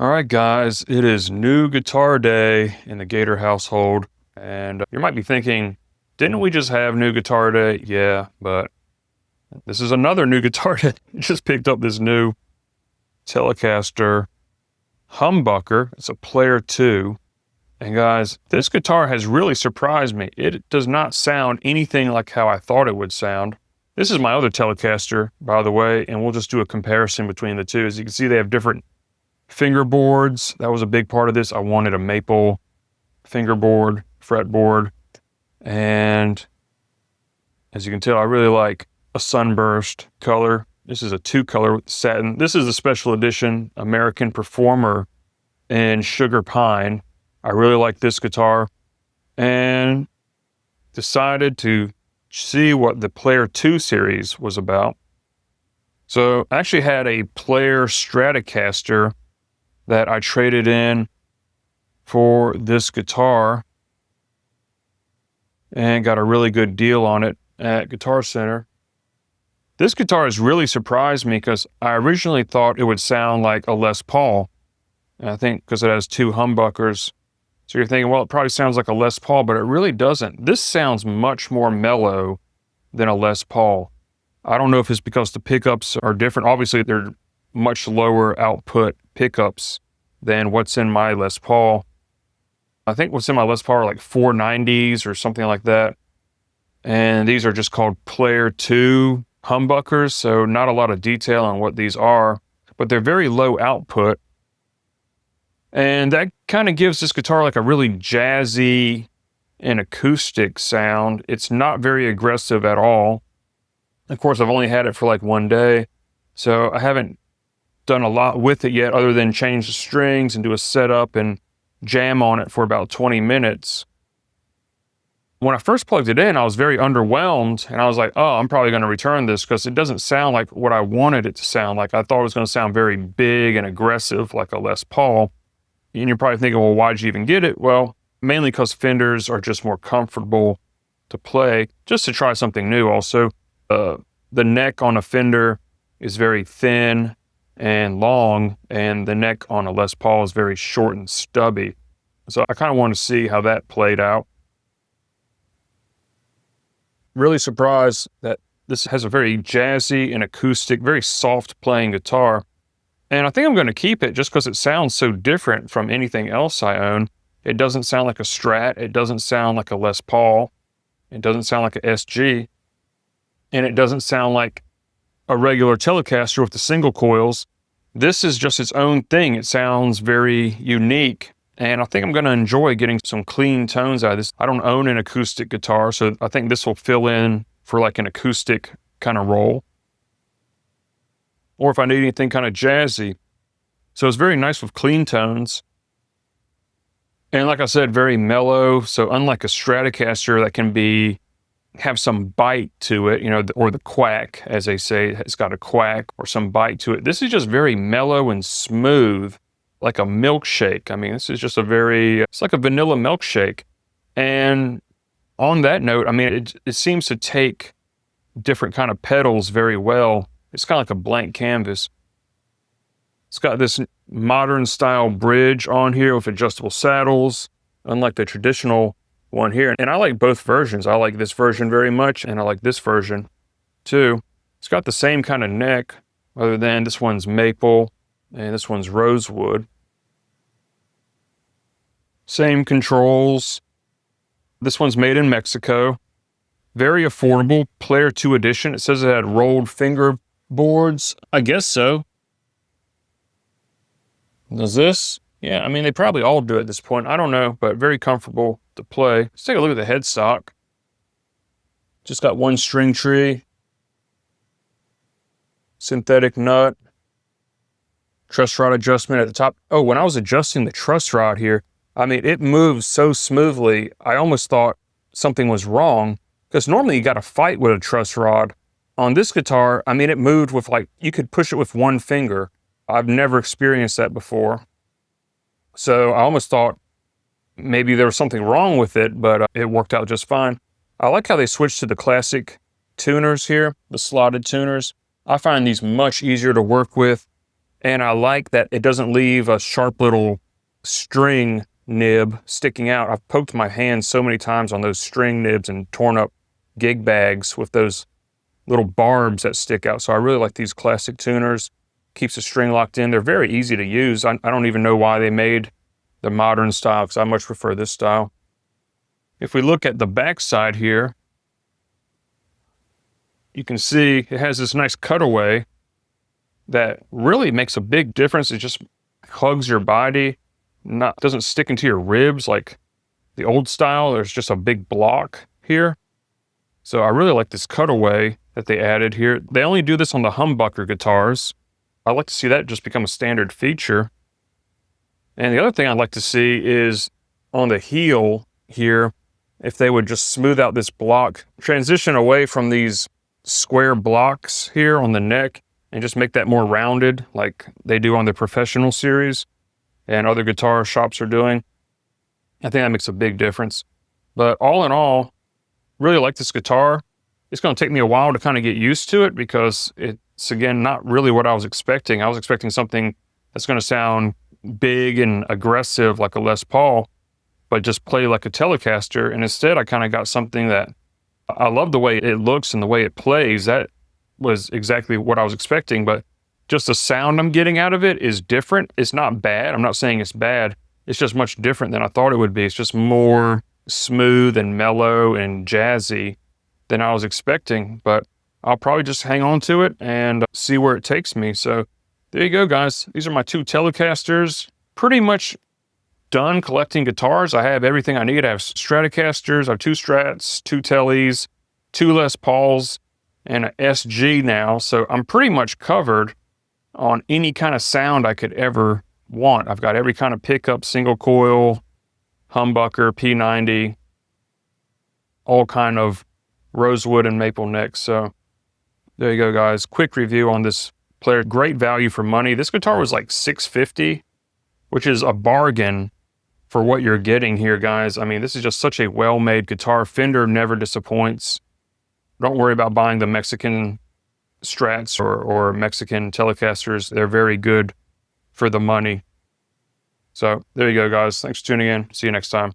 All right, guys, it is new guitar day in the Gator household. And you might be thinking, didn't we just have new guitar day? Yeah, but this is another new guitar day. Just picked up this new Telecaster Humbucker. It's a Player 2. And guys, this guitar has really surprised me. It does not sound anything like how I thought it would sound. This is my other Telecaster, by the way, and we'll just do a comparison between the two. As you can see, they have different fingerboards. That was a big part of this. I wanted a maple fingerboard, fretboard, and as you can tell, I really like a sunburst color. This is a 2-color with satin. This is a special edition American Performer in Sugar Pine. I really like this guitar and decided to see what the Player 2 series was about. So I actually had a Player Stratocaster that I traded in for this guitar and got a really good deal on it at Guitar Center. This guitar has really surprised me because I originally thought it would sound like a Les Paul. And I think because it has 2 humbuckers. So you're thinking, well, it probably sounds like a Les Paul, but it really doesn't. This sounds much more mellow than a Les Paul. I don't know if it's because the pickups are different. Obviously, they're much lower output pickups than what's in my Les Paul. I think what's in my Les Paul are like 490s or something like that. And these are just called Player 2 humbuckers, so not a lot of detail on what these are, but they're very low output. And that kind of gives this guitar like a really jazzy and acoustic sound. It's not very aggressive at all. Of course, I've only had it for like one day, so I haven't done a lot with it yet other than change the strings and do a setup and jam on it for about 20 minutes. When I first plugged it in, I was very underwhelmed, and I was like, oh, I'm probably going to return this because it doesn't sound like what I wanted it to sound like. I thought it was going to sound very big and aggressive like a Les Paul. And you're probably thinking, well, why'd you even get it? Well, mainly because Fenders are just more comfortable to play, just to try something new also. The neck on a Fender is very thin and long, and the neck on a Les Paul is very short and stubby. So I kind of want to see how that played out. Really surprised that this has a very jazzy and acoustic, very soft playing guitar. And I think I'm going to keep it just because it sounds so different from anything else I own. It doesn't sound like a Strat. It doesn't sound like a Les Paul. It doesn't sound like a SG. And it doesn't sound like a regular Telecaster with the single coils. This is just its own thing. It sounds very unique. And I think I'm going to enjoy getting some clean tones out of this. I don't own an acoustic guitar, so I think this will fill in for like an acoustic kind of role. Or if I need anything kind of jazzy. So it's very nice with clean tones. And like I said, very mellow. So unlike a Stratocaster that can have some bite to it, or the quack, as they say, it's got a quack or some bite to it. This is just very mellow and smooth, like a milkshake. I mean, this is just it's like a vanilla milkshake. And on that note, I mean, it seems to take different kind of pedals very well. It's kind of like a blank canvas. It's got this modern style bridge on here with adjustable saddles, unlike the traditional one here. And I like both versions. I like this version very much, and I like this version too. It's got the same kind of neck, other than this one's maple and this one's rosewood. Same controls. This one's made in Mexico. Very affordable, Player 2 edition. It says it had rolled fingerboards. I guess so. Does this? Yeah, I mean, they probably all do at this point. I don't know, but very comfortable to play. Let's take a look at the headstock. Just got one string tree. Synthetic nut. Truss rod adjustment at the top. Oh, when I was adjusting the truss rod here, I mean, it moves so smoothly, I almost thought something was wrong. Because normally you got to fight with a truss rod. On this guitar, I mean, it moved with you could push it with one finger. I've never experienced that before. So I almost thought maybe there was something wrong with it, but it worked out just fine. I like how they switched to the classic tuners here, the slotted tuners. I find these much easier to work with. And I like that it doesn't leave a sharp little string nib sticking out. I've poked my hand so many times on those string nibs and torn up gig bags with those little barbs that stick out. So I really like these classic tuners. Keeps the string locked in. They're very easy to use. I don't even know why they made the modern style, because I much prefer this style. If we look at the back side here, you can see it has this nice cutaway that really makes a big difference. It just hugs your body, doesn't stick into your ribs like the old style. There's just a big block here. So I really like this cutaway that they added here. They only do this on the humbucker guitars. I'd like to see that just become a standard feature. And the other thing I'd like to see is on the heel here, if they would just smooth out this block, transition away from these square blocks here on the neck and just make that more rounded like they do on the professional series and other guitar shops are doing. I think that makes a big difference. But all in all, really like this guitar. It's going to take me a while to kind of get used to it because it's, again, not really what I was expecting. I was expecting something that's going to sound big and aggressive like a Les Paul, but just play like a Telecaster. And instead, I kind of got something that I love the way it looks and the way it plays. That was exactly what I was expecting, but just the sound I'm getting out of it is different. It's not bad. I'm not saying it's bad. It's just much different than I thought it would be. It's just more smooth and mellow and jazzy than I was expecting, but I'll probably just hang on to it and see where it takes me. So there you go, guys. These are my two Telecasters. Pretty much done collecting guitars. I have everything I need. I have Stratocasters, I have two Strats, two Teles, two Les Pauls, and an SG now. So I'm pretty much covered on any kind of sound I could ever want. I've got every kind of pickup, single coil, humbucker, P90, all kind of rosewood and maple necks. So there you go, guys. Quick review on this player. Great value for money. This guitar was like $650, which is a bargain for what you're getting here, guys. I mean, this is just such a well-made guitar. Fender never disappoints. Don't worry about buying the Mexican Strats or Mexican Telecasters. They're very good for the money. So there you go, guys. Thanks for tuning in. See you next time.